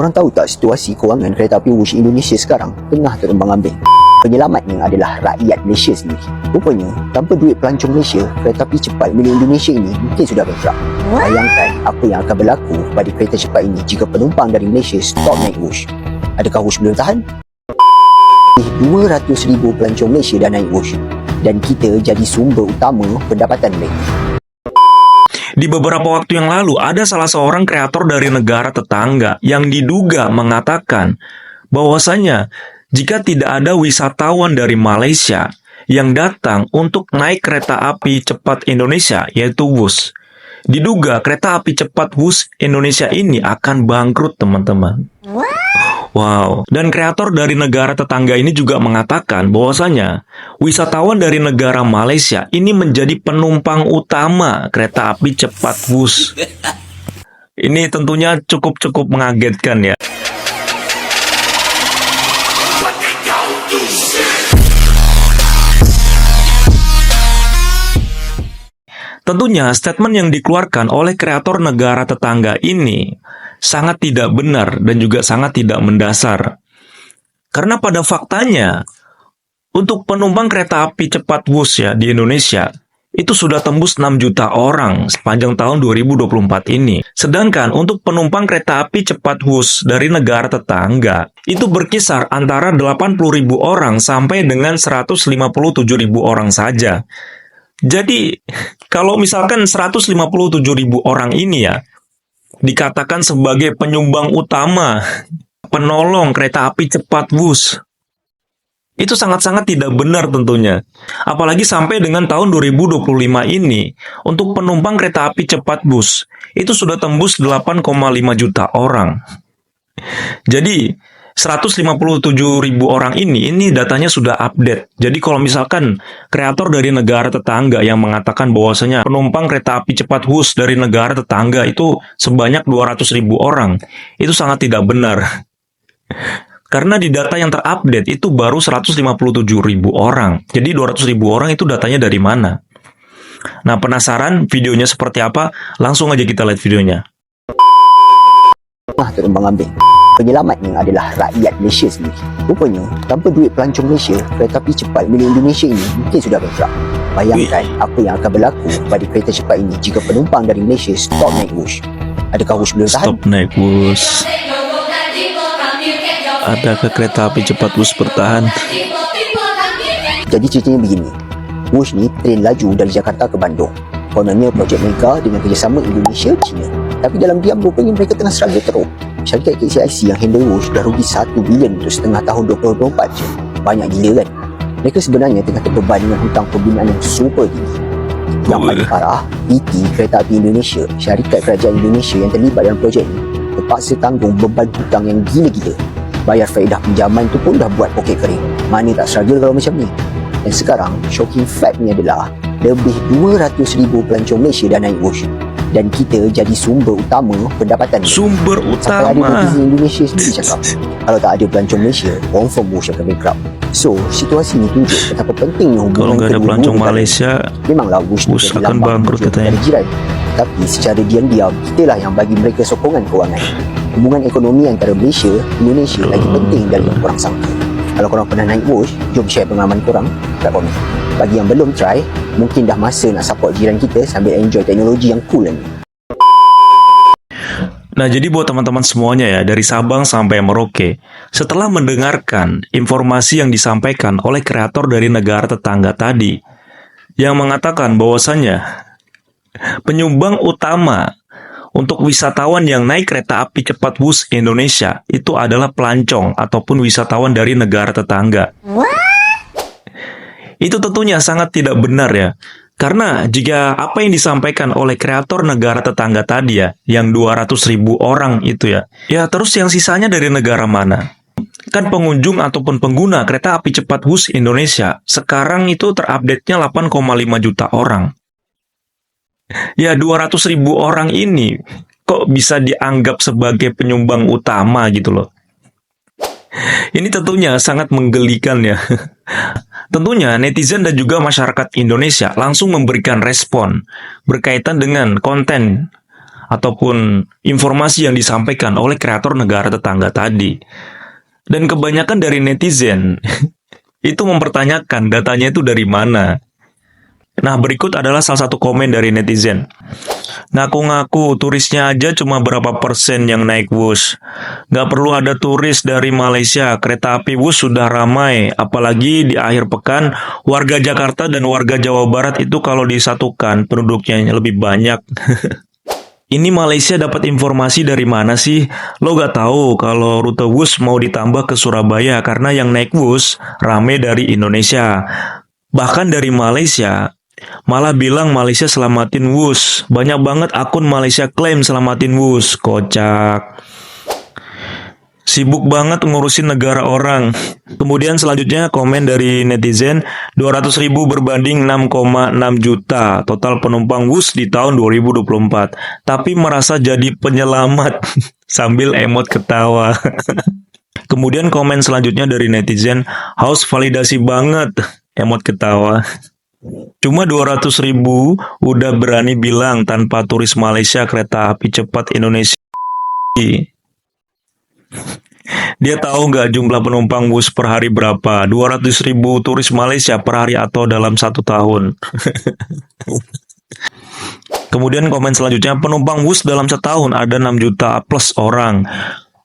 Korang tahu tak situasi kewangan kereta api Wush Indonesia sekarang tengah terombang-ambing. Penyelamatnya adalah rakyat Malaysia sendiri. Rupanya, tanpa duit pelancong Malaysia, kereta api cepat milik Indonesia ini mungkin sudah bankrupt. Bayangkan apa yang akan berlaku pada kereta cepat ini jika penumpang dari Malaysia stop naik Wush. Adakah Wush boleh tahan? 200,000 pelancong Malaysia dah naik Wush dan kita jadi sumber utama pendapatan mereka. Di beberapa waktu yang lalu, ada salah seorang kreator dari negara tetangga yang diduga mengatakan bahwasanya jika tidak ada wisatawan dari Malaysia yang datang untuk naik kereta api cepat Indonesia, yaitu Wush, diduga kereta api cepat Wush Indonesia ini akan bangkrut, teman-teman. Wow, dan kreator dari negara tetangga ini juga mengatakan bahwasanya wisatawan dari negara Malaysia ini menjadi penumpang utama kereta api cepat Wush. Ini tentunya cukup mengagetkan ya. Tentunya statement yang dikeluarkan oleh kreator negara tetangga ini sangat tidak benar dan juga sangat tidak mendasar. Karena pada faktanya, untuk penumpang kereta api cepat Wush ya di Indonesia, itu sudah tembus 6 juta orang sepanjang tahun 2024 ini. Sedangkan untuk penumpang kereta api cepat Wush dari negara tetangga, itu berkisar antara 80.000 orang sampai dengan 157.000 orang saja. Jadi, kalau misalkan 157.000 orang ini ya, dikatakan sebagai penyumbang utama, penolong kereta api cepat Wush, itu sangat-sangat tidak benar tentunya. Apalagi sampai dengan tahun 2025 ini, untuk penumpang kereta api cepat Wush, itu sudah tembus 8,5 juta orang. Jadi, 157.000 orang ini datanya sudah update. Jadi kalau misalkan kreator dari negara tetangga yang mengatakan bahwasanya penumpang kereta api cepat Wush dari negara tetangga itu sebanyak 200.000 orang, itu sangat tidak benar. Karena di data yang terupdate itu baru 157.000 orang. Jadi 200.000 orang itu datanya dari mana? Nah, penasaran videonya seperti apa? Langsung aja kita lihat videonya. Terombang-ambing. Penyelamatnya adalah rakyat Malaysia sendiri. Rupanya, tanpa duit pelancong Malaysia, kereta api cepat milik Indonesia ini mungkin sudah bankrupt. Bayangkan apa yang akan berlaku pada kereta cepat ini jika penumpang dari Malaysia stop naik Wush. Adakah Wush boleh tahan? Stop naik Wush. Adakah kereta api cepat Wush bertahan? Jadi ceritanya begini. Wush ni train laju dari Jakarta ke Bandung. Kononnya projek mereka dengan kerjasama Indonesia, China. Tapi dalam diam rupanya mereka tengah struggle teruk. Syarikat KCIC yang handle Wush dah rugi 1 bilion untuk setengah tahun 2024 je. Banyak gila kan? Mereka sebenarnya tengah terbeban dengan hutang pembinaan yang super tinggi. Yang paling parah, PT Kereta Api Indonesia, syarikat kerajaan Indonesia yang terlibat dalam projek ni, terpaksa tanggung beban hutang yang gila-gila. Bayar faedah pinjaman tu pun dah buat poket kering. Mana tak struggle kalau macam ni? Dan sekarang, shocking fact ni adalah lebih 200,000 pelancong Malaysia dah naik Wush. Dan kita jadi sumber utama pendapatan. Sumber utama. Sampai ada netizen Indonesia sendiri cakap, kalau tak ada pelancong Malaysia, confirm Wush akan bankrupt. So, situasi ini tunjuk betapa pentingnya hubungan kalau nggak ada pelancong Malaysia, memanglah Wush akan bangkrut katanya. Jiran. Tapi secara diam-diam, kitalah yang bagi mereka sokongan kewangan. Hubungan ekonomi antara Malaysia, Indonesia lagi penting dari yang korang sangka. Kalau korang pernah naik Wush, jom share pengalaman korang kat komen. Bagi yang belum try, mungkin dah masa nak support jiran kita sambil enjoy teknologi yang cool ni. Nah, jadi buat teman-teman semuanya ya, dari Sabang sampai Merauke, setelah mendengarkan informasi yang disampaikan oleh kreator dari negara tetangga tadi, yang mengatakan bahwasannya penyumbang utama untuk wisatawan yang naik kereta api cepat Wush Indonesia itu adalah pelancong ataupun wisatawan dari negara tetangga. Itu tentunya sangat tidak benar ya. Karena jika apa yang disampaikan oleh kreator negara tetangga tadi ya, yang 200.000 orang itu ya, terus yang sisanya dari negara mana? Kan pengunjung ataupun pengguna kereta api cepat Wush Indonesia sekarang itu terupdate-nya 8,5 juta orang. Ya, 200.000 orang ini kok bisa dianggap sebagai penyumbang utama gitu loh. Ini tentunya sangat menggelikan ya. Tentunya netizen dan juga masyarakat Indonesia langsung memberikan respon berkaitan dengan konten ataupun informasi yang disampaikan oleh kreator negara tetangga tadi. Dan kebanyakan dari netizen itu mempertanyakan datanya itu dari mana. Nah, berikut adalah salah satu komen dari netizen. Ngaku-ngaku turisnya aja cuma berapa persen yang naik Wush. Gak perlu ada turis dari Malaysia, kereta api Wush sudah ramai. Apalagi di akhir pekan, warga Jakarta dan warga Jawa Barat itu kalau disatukan penduduknya lebih banyak. Ini Malaysia dapat informasi dari mana sih? Lo gak tahu kalau rute Wush mau ditambah ke Surabaya karena yang naik Wush rame dari Indonesia. Bahkan dari Malaysia, malah bilang Malaysia selamatin Wush. Banyak banget akun Malaysia klaim selamatin Wush. Kocak. Sibuk banget ngurusin negara orang. Kemudian selanjutnya komen dari netizen, 200.000 berbanding 6,6 juta total penumpang Wush di tahun 2024. Tapi merasa jadi penyelamat sambil emot ketawa. Kemudian komen selanjutnya dari netizen, haus validasi banget, emot ketawa. Cuma 200.000 udah berani bilang tanpa turis Malaysia kereta api cepat Indonesia. Dia tahu nggak jumlah penumpang Wush per hari berapa? 200.000 turis Malaysia per hari atau dalam 1 tahun. Kemudian komen selanjutnya, penumpang Wush dalam setahun ada 6 juta plus orang.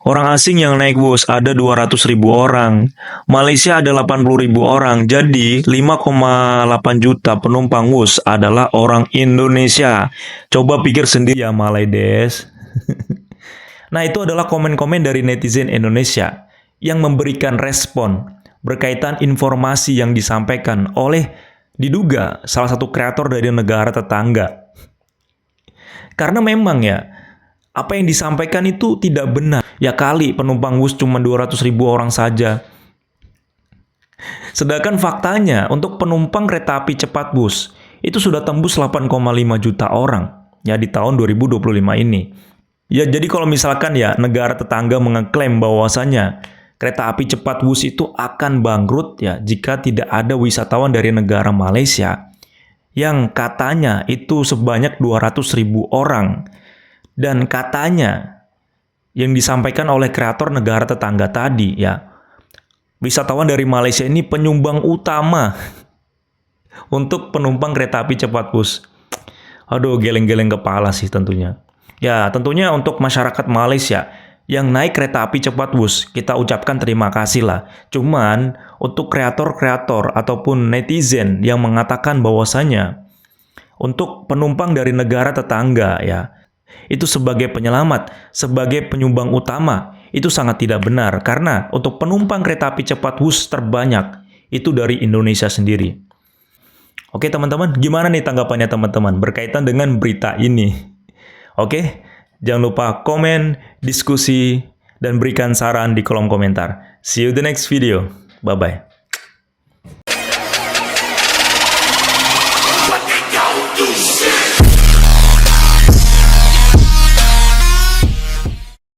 Orang asing yang naik Wush ada 200.000 orang. Malaysia ada 80.000 orang. Jadi 5,8 juta penumpang Wush adalah orang Indonesia. Coba pikir sendiri ya Malaydes. Nah, itu adalah komen-komen dari netizen Indonesia yang memberikan respon berkaitan informasi yang disampaikan oleh diduga salah satu kreator dari negara tetangga. Karena memang ya, apa yang disampaikan itu tidak benar. Ya kali penumpang Wush cuma 200.000 orang saja. Sedangkan faktanya untuk penumpang kereta api cepat Wush itu sudah tembus 8,5 juta orang ya di tahun 2025 ini. Ya jadi kalau misalkan ya negara tetangga mengeklaim bahwasanya kereta api cepat Wush itu akan bangkrut ya jika tidak ada wisatawan dari negara Malaysia yang katanya itu sebanyak 200.000 orang. Dan katanya yang disampaikan oleh kreator negara tetangga tadi ya, wisatawan dari Malaysia ini penyumbang utama untuk penumpang kereta api cepat Wush. Aduh, geleng-geleng kepala sih tentunya. Ya, tentunya untuk masyarakat Malaysia yang naik kereta api cepat Wush, kita ucapkan terima kasih lah. Cuman, untuk kreator-kreator ataupun netizen yang mengatakan bahwasanya untuk penumpang dari negara tetangga ya, itu sebagai penyelamat, sebagai penyumbang utama, itu sangat tidak benar. Karena untuk penumpang kereta api cepat Wush terbanyak, itu dari Indonesia sendiri. Oke teman-teman, gimana nih tanggapannya teman-teman berkaitan dengan berita ini? Oke, jangan lupa komen, diskusi, dan berikan saran di kolom komentar. See you the next video. Bye-bye.